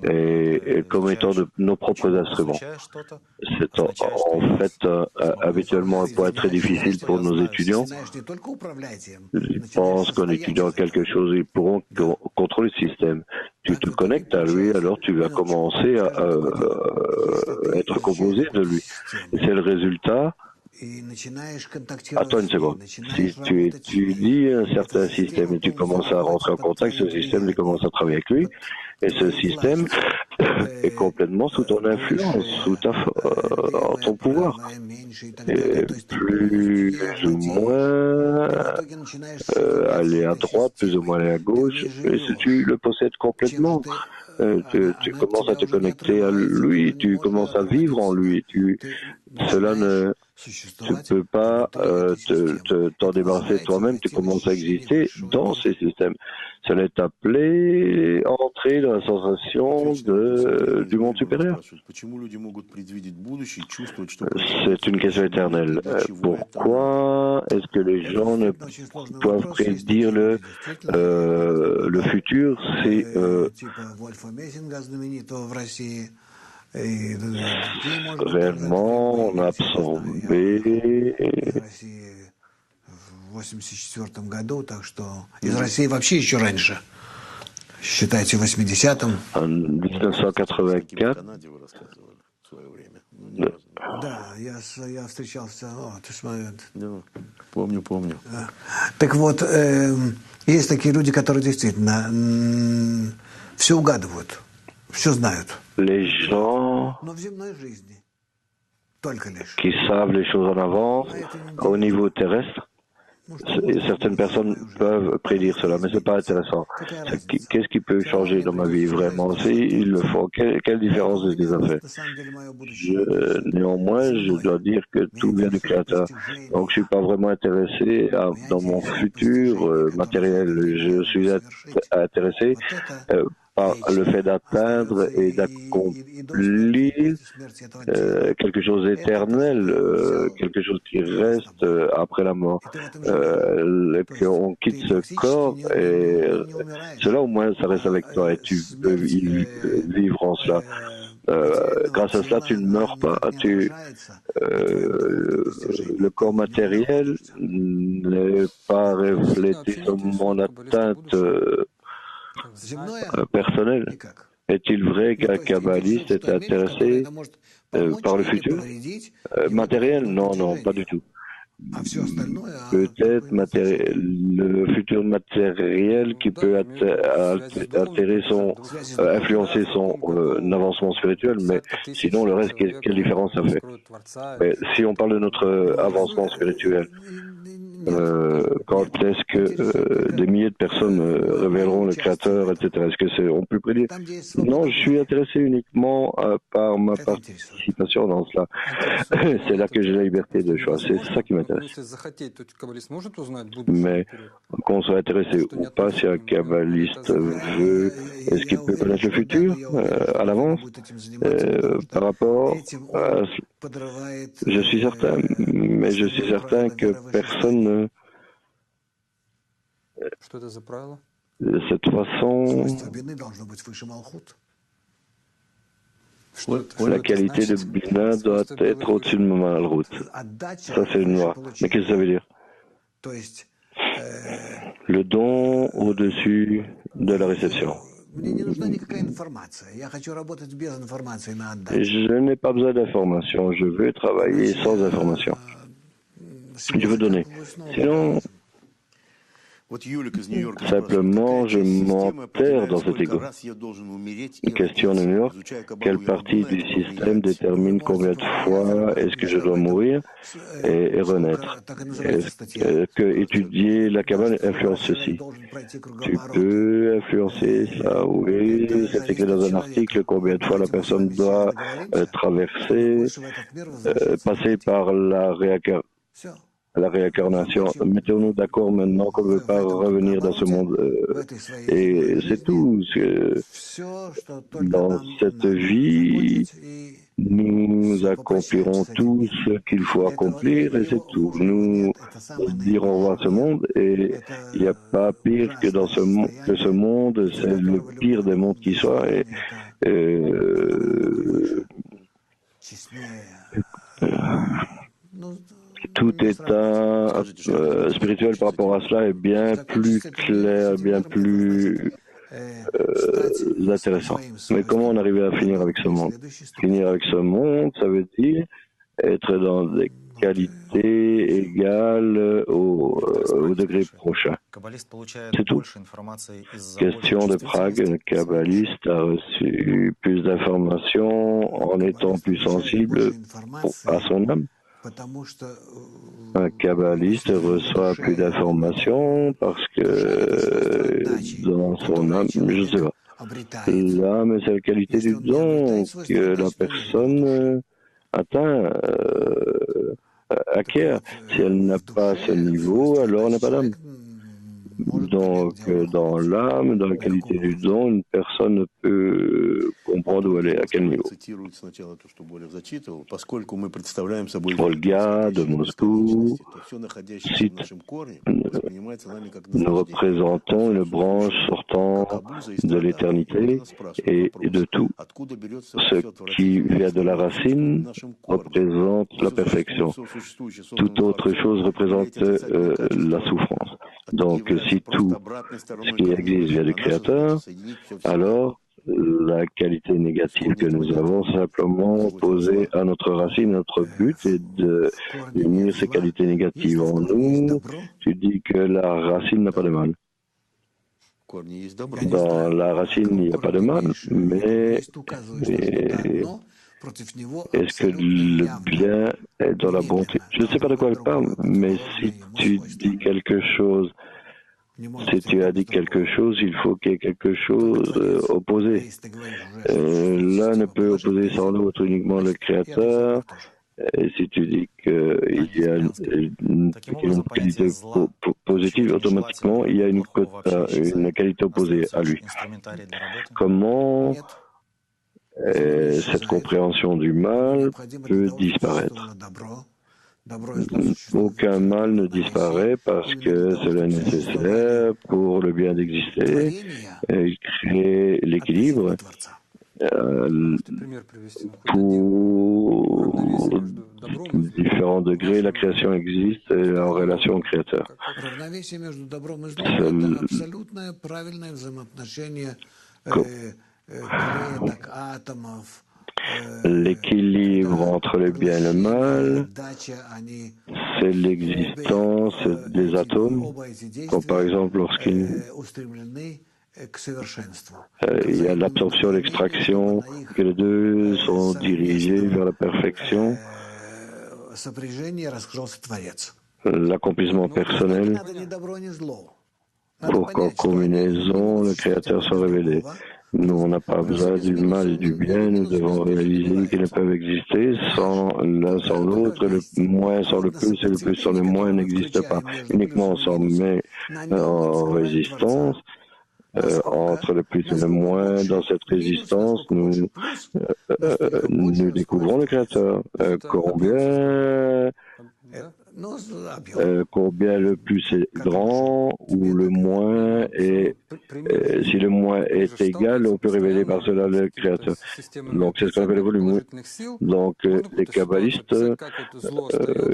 et comme étant nos propres instruments. C'est en fait habituellement un point très difficile pour nos étudiants. Ils pensent qu'en étudiant quelque chose, ils pourront contrôler le système. Tu te connectes à lui, alors tu vas commencer à être composé de lui. Et c'est le résultat. Attends une seconde. Si tu étudies un certain système et tu commences à rentrer en contact, ce système, tu commences à travailler avec lui, et ce système est complètement sous ton influence, sous ton pouvoir. Et plus ou moins aller à droite, plus ou moins aller à gauche, et si tu le possèdes complètement, tu commences à te connecter à lui, tu commences à vivre en lui, cela ne... Tu ne peux pas t'en débarrasser toi-même, tu commences à exister dans ces systèmes. Cela est appelé entrer dans la sensation du monde supérieur. C'est une question éternelle. Pourquoi est-ce que les gens ne peuvent prédire le futur? C'est réellement on a absorbé в 1984 году, так что из России вообще еще раньше. Считайте, в 80-м. En 1984. Да, я встречался. О, ты смотри. Помню. Так вот, есть такие люди, которые действительно все угадывают, все знают. Les gens qui savent les choses en avance au niveau terrestre, certaines personnes peuvent prédire cela, mais c'est pas intéressant. Qu'est-ce qui peut changer dans ma vie vraiment? S'ils le font, quelle différence est-ce que ça fait? Néanmoins, je dois dire que tout vient du Créateur. Donc, je suis pas vraiment intéressé dans mon futur matériel. Je suis intéressé par le fait d'atteindre et d'accomplir quelque chose d'éternel, quelque chose qui reste après la mort, qu'on quitte ce corps et cela au moins ça reste avec toi et tu peux vivre en cela. Grâce à cela, tu ne meurs pas. Le corps matériel n'est pas reflété sur mon atteinte personnel. Est-il vrai qu'un kabbaliste est intéressé par le futur matériel? Non, pas du tout. Peut-être le futur matériel qui peut influencer son avancement spirituel, mais sinon le reste, quelle différence ça fait? Mais si on parle de notre avancement spirituel, quand est-ce que des milliers de personnes révéleront le Créateur, etc. Est-ce que on peut prédire? Non, je suis intéressé uniquement par ma participation dans cela. C'est là que j'ai la liberté de choix. C'est ça qui m'intéresse. Mais qu'on soit intéressé ou pas, si un kabbaliste veut, est-ce qu'il peut connaître le futur à l'avance par rapport à... Je suis certain, mais je suis certain que personne ne... De cette façon, la qualité de Bina doit être au-dessus de Malrout. Ça, c'est une loi. Mais qu'est-ce que ça veut dire? Le don au-dessus de la réception. Je n'ai pas besoin d'informations. Je veux travailler sans information. Je veux donner. Sinon, simplement, je m'enterre dans cet ego. Une question de New York. Quelle partie du système détermine combien de fois est-ce que je dois mourir et renaître? Est-ce que étudier la Kabbale influence ceci? Tu peux influencer ça, oui. C'est écrit dans un article combien de fois la personne doit traverser, passer par la réincarnation. Mettons-nous d'accord maintenant qu'on ne veut pas revenir dans ce monde. Et c'est tout. Dans cette vie, nous accomplirons tout ce qu'il faut accomplir et c'est tout. Nous dirons au revoir à ce monde et il n'y a pas pire que dans ce monde, c'est le pire des mondes qui soit. Tout état spirituel par rapport à cela est bien plus clair, bien plus intéressant. Mais comment on arrive à finir avec ce monde? Finir avec ce monde, ça veut dire être dans des qualités égales au degré prochain. C'est tout. Question de Prague, le kabbaliste a reçu plus d'informations en étant plus sensible à son âme. Un kabbaliste reçoit plus d'informations parce que dans son âme, je ne sais pas. L'âme, c'est la qualité du don que la personne atteint, acquiert. Si elle n'a pas ce niveau, alors elle n'a pas d'âme. Donc, dans l'âme, dans la qualité du don, une personne ne peut comprendre où elle est, à quel niveau. Olga de Moscou cite: nous représentons une branche sortant de l'éternité et de tout. Ce qui vient de la racine représente la perfection. Toute autre chose représente la souffrance. Donc, si tout ce qui existe vient du Créateur, alors la qualité négative que nous avons simplement posée à notre racine, notre but est d'unir ces qualités négatives en nous. Tu dis que la racine n'a pas de mal. Dans la racine, il n'y a pas de mal, mais est-ce que le bien est dans la bonté? Je ne sais pas de quoi elle parle, mais si tu dis quelque chose, si tu as dit quelque chose, il faut qu'il y ait quelque chose opposé. L'un ne peut opposer sans l'autre, uniquement le Créateur. Et si tu dis qu'il y a une qualité positive, automatiquement, il y a une qualité opposée à lui. Comment cette compréhension du mal peut disparaître? Aucun mal ne disparaît parce que cela est nécessaire pour le bien d'exister. Il crée l'équilibre pour différents degrés. La création existe en relation au Créateur. L'équilibre entre le bien et le mal, c'est l'existence des atomes, comme par exemple lorsqu'il y a l'absorption et l'extraction, que les deux sont dirigés vers la perfection. l'accomplissement personnel pour qu'en combinaison, le Créateur soit révélé. Nous, on n'a pas besoin du mal et du bien, nous devons réaliser qu'ils ne peuvent exister sans l'un sans l'autre, le moins sans le plus et le plus sans le moins n'existe pas. Uniquement on s'en met en résistance. Entre le plus et le moins, dans cette résistance, nous découvrons le Créateur. Combien le plus est grand ou le moins est, si le moins est égal, on peut révéler par cela le Créateur. Donc c'est ce qu'on appelle le volume. Donc les kabbalistes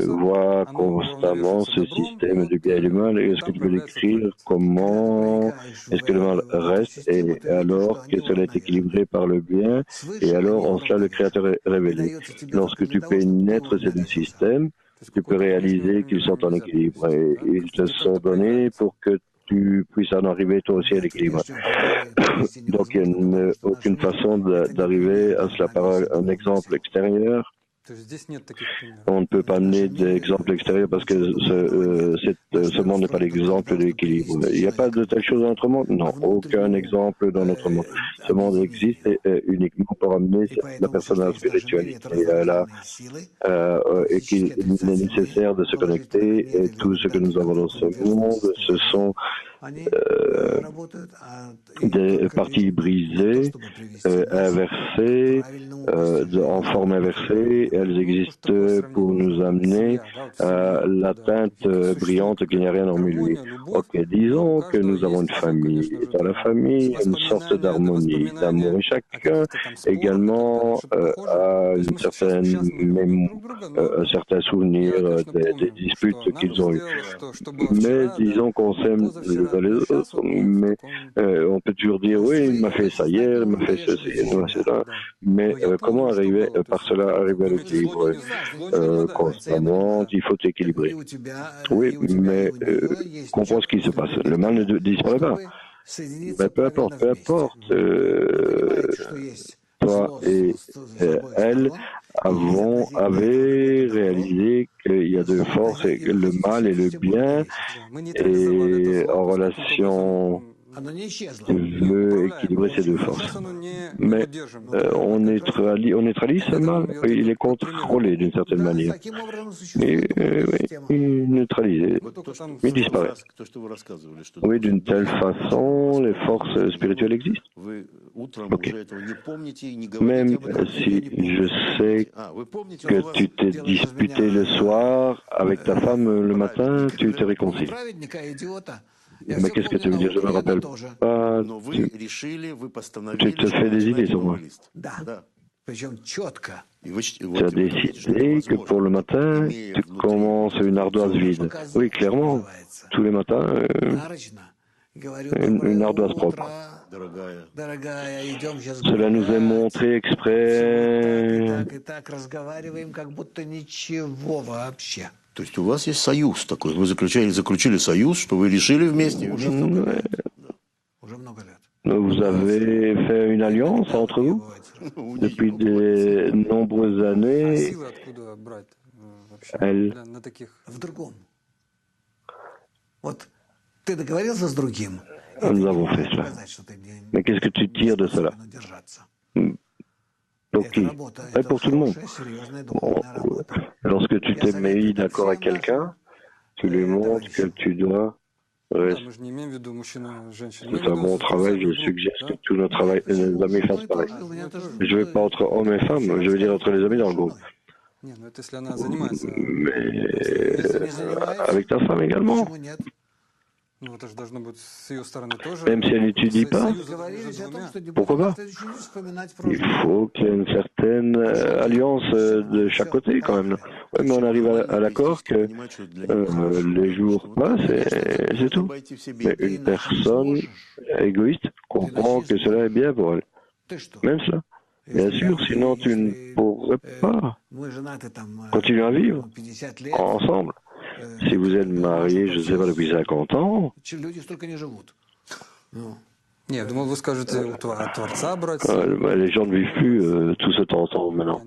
voient constamment ce système du bien et du mal. Est-ce que tu peux décrire comment est-ce que le mal reste et alors que cela est équilibré par le bien et alors en cela le Créateur est révélé. Lorsque tu pénètres ces deux systèmes, tu peux réaliser qu'ils sont en équilibre et ils te sont donnés pour que tu puisses en arriver toi aussi à l'équilibre. Donc il n'y a aucune façon d'arriver à cela par un exemple extérieur. On ne peut pas amener d'exemple extérieur parce que ce monde n'est pas l'exemple de l'équilibre. Il n'y a pas de telle chose dans notre monde? Non, aucun exemple dans notre monde. Ce monde existe uniquement pour amener la personne à la spiritualité et qu'il est nécessaire de se connecter et tout ce que nous avons dans ce monde, ce sont des parties brisées, inversées, en forme inversée. Elles existent pour nous amener à l'atteinte brillante qu'il n'y a rien en lui. Ok, disons que nous avons une famille. Dans la famille, une sorte d'harmonie, d'amour. Et chacun également a une certaine un certain souvenir des disputes qu'ils ont eues. Mais disons qu'on s'aime les autres, mais on peut toujours dire oui, il m'a fait ça hier, il m'a fait ceci, il m'a fait cela. Mais comment arriver par cela arriver à l'équilibre constamment? Il faut équilibrer. Oui, mais comprends ce qui se passe. Le mal ne disparaît pas. Mais peu importe, toi et elle avaient réalisé qu'il y a deux forces, le mal et le bien, et en relation veut équilibrer ces deux forces. Mais on neutralise ce mal, il est contrôlé d'une certaine manière. Il neutralise, il disparaît. Oui, d'une telle façon, les forces spirituelles existent. Okay. Même si je sais que tu t'es disputé le soir avec ta femme le matin, tu te réconcilies. Mais qu'est-ce que tu veux dire? Je ne me rappelle pas. Tu te fais des idées sur moi. Tu as décidé que pour le matin, tu commences une ardoise vide. Oui, clairement. Tous les matins, une ardoise propre. Cela nous est montré exprès. То есть у вас есть союз такой. Вы заключили союз, что вы решили вместе. Vous avez fait une alliance entre vous depuis de nombreuses années. Elle. Nous avons fait cela. Mais qu'est-ce que tu tires de cela? Pour qui? Et pour tout le monde. Bon, lorsque tu t'es mis d'accord avec quelqu'un, tu lui montres que tu dois rester. C'est un bon travail, je suggère que tous nos amis fassent pareil. Je ne vais pas entre hommes et femmes, je veux dire entre les amis dans le groupe. Mais avec ta femme également. Même si elle n'étudie pas, pourquoi pas? Il faut qu'il y ait une certaine alliance de chaque côté quand même. Oui, mais on arrive à l'accord que les jours passent et c'est tout. Mais une personne égoïste comprend que cela est bien pour elle. Même cela. Bien sûr, sinon tu ne pourrais pas continuer à vivre ensemble. Si vous êtes mariés, je ne sais pas, depuis 50 ans. Les gens ne vivent plus tout ce temps ensemble maintenant.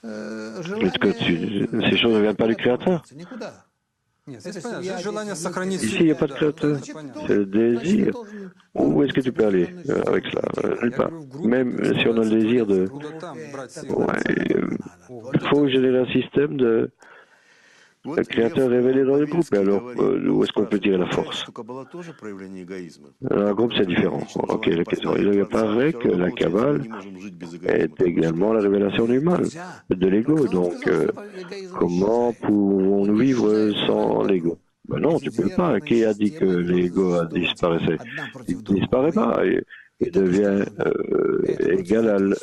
Peut-être que ces choses ne viennent pas du Créateur. Ici, il n'y a pas de Créateur. C'est le désir. Où est-ce que tu peux aller avec cela? Nulle part. Même si on a le désir de... Il faut générer un système de... Le Créateur révélé dans le groupe. Et alors, où est-ce qu'on peut tirer la force? Un groupe, c'est différent. Ok, la question. Il apparaît que la Kabbale est également la révélation du mal, de l'ego. Donc, comment pouvons-nous vivre sans l'ego? Ben non, tu ne peux pas. Qui a dit que l'ego a disparaissait? Il ne disparaît pas. Il devient égal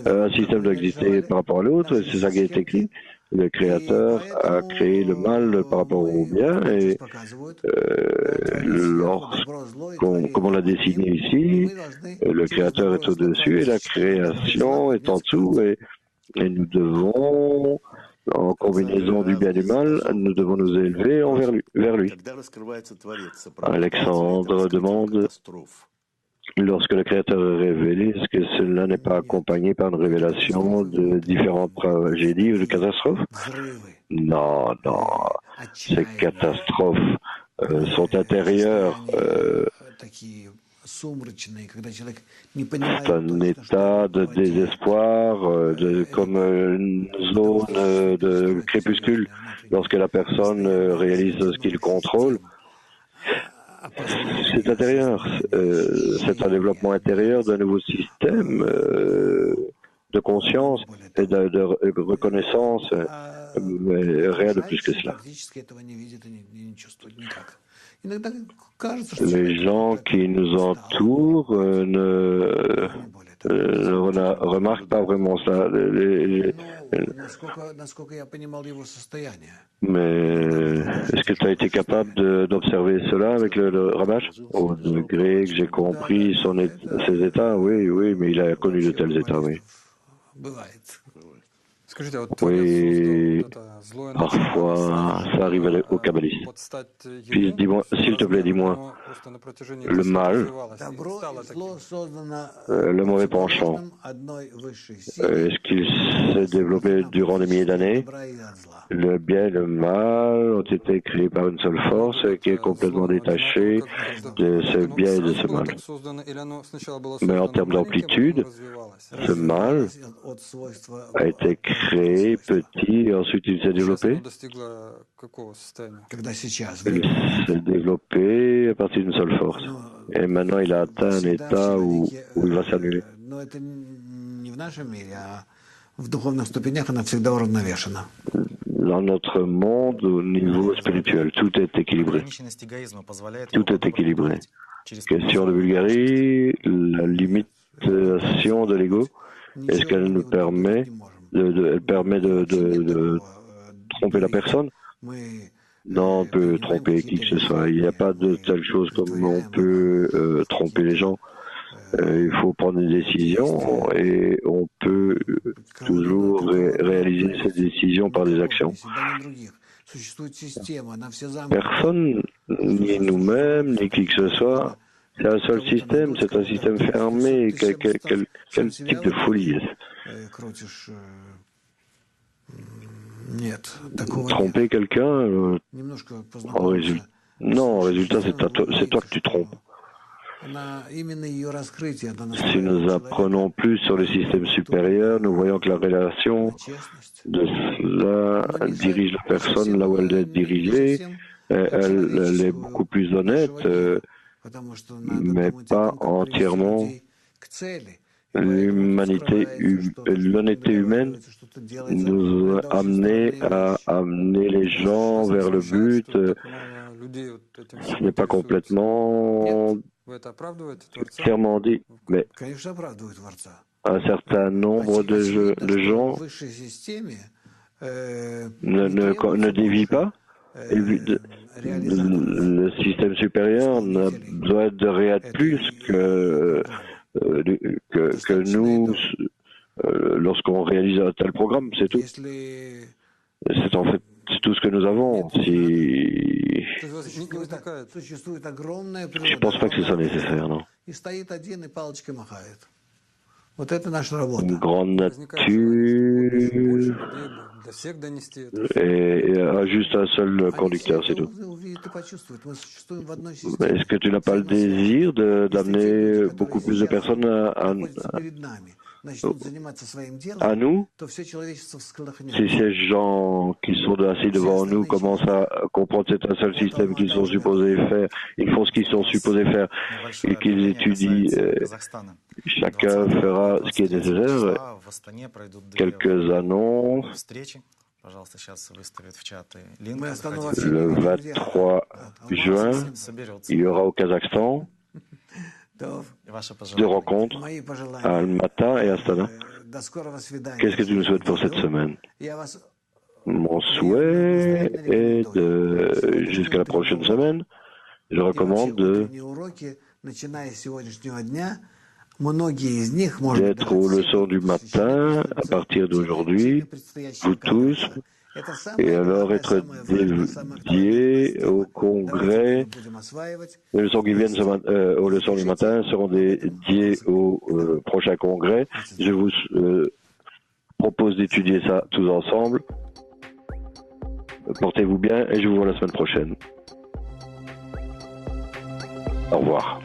à un système d'exister par rapport à l'autre. C'est ça qui est écrit. Le Créateur a créé le mal par rapport au bien et comme on l'a dessiné ici, le Créateur est au-dessus et la création est en dessous et nous devons, en combinaison du bien et du mal, nous devons nous élever vers lui. Alexandre demande, lorsque le Créateur est révélé, est-ce que cela n'est pas accompagné par une révélation de différentes tragédies ou de catastrophes? Non, non. Ces catastrophes sont intérieures. C'est un état de désespoir, comme une zone de crépuscule. Lorsque la personne réalise ce qu'il contrôle, c'est intérieur, c'est un développement intérieur d'un nouveau système de conscience et de reconnaissance, mais rien de plus que cela. Les gens qui nous entourent ne remarquent pas vraiment ça. Mais est-ce que tu as été capable d'observer cela avec le Ramash? Au degré que j'ai compris ses états, oui, mais il a connu de tels états, oui. Oui, parfois, ça arrive aux kabbalistes. Puis, dis-moi, s'il te plaît, dis-moi, le mal, le mauvais penchant, est-ce qu'il s'est développé durant des milliers d'années? Le bien et le mal ont été créés par une seule force qui est complètement détachée de ce bien et de ce mal. Mais en termes d'amplitude, ce mal a été créé petit et ensuite il s'est développé. Il s'est développé à partir d'une seule force. Et maintenant il a atteint un état où il va s'annuler. Dans notre monde, au niveau spirituel, tout est équilibré. Tout est équilibré. Question de Bulgarie, la limitation de l'ego, est-ce qu'elle nous permet de tromper la personne? Non, on peut tromper qui que ce soit. Il n'y a pas de telle chose comme on peut tromper les gens. Il faut prendre une décision et on peut toujours réaliser cette décision par des actions. Personne, ni nous-mêmes, ni qui que ce soit, c'est un seul système, c'est un système fermé. Quel type de folie est-ce? Tromper quelqu'un, en résultat, c'est toi que tu trompes. Si nous apprenons plus sur le système supérieur, nous voyons que la relation de cela dirige la personne là où elle doit être dirigée. Elle est beaucoup plus honnête, mais pas entièrement. L'honnêteté humaine nous a amené à amener les gens vers le but. Ce n'est pas complètement clairement dit, mais un certain nombre de gens ne dévient pas. Le système supérieur doit être de rien de plus que nous lorsqu'on réalise un tel programme, c'est tout. C'est en fait tout ce que nous avons. Je pense pas que c'est ça nécessaire, non. une grande nature et a juste un seul conducteur, c'est tout. Est-ce que tu n'as pas le désir d'amener beaucoup plus de personnes à nous? Si ces gens qui sont assis devant nous commencent à comprendre que c'est un seul système qu'ils sont supposés faire, ils font ce qu'ils sont supposés faire et qu'ils étudient, chacun fera ce qui est nécessaire. Quelques annonces. Le 23 juin, il y aura au Kazakhstan 2 rencontres, à Almaty et Astana. Qu'est-ce que tu nous souhaites pour cette semaine? Mon souhait est jusqu'à la prochaine semaine, je recommande d'être aux leçons du matin à partir d'aujourd'hui, vous tous, et alors être dédiés au congrès. Les leçons qui viennent aux leçons du matin seront dédiées au prochain congrès. Je vous propose d'étudier ça tous ensemble. Portez-vous bien et je vous vois la semaine prochaine. Au revoir.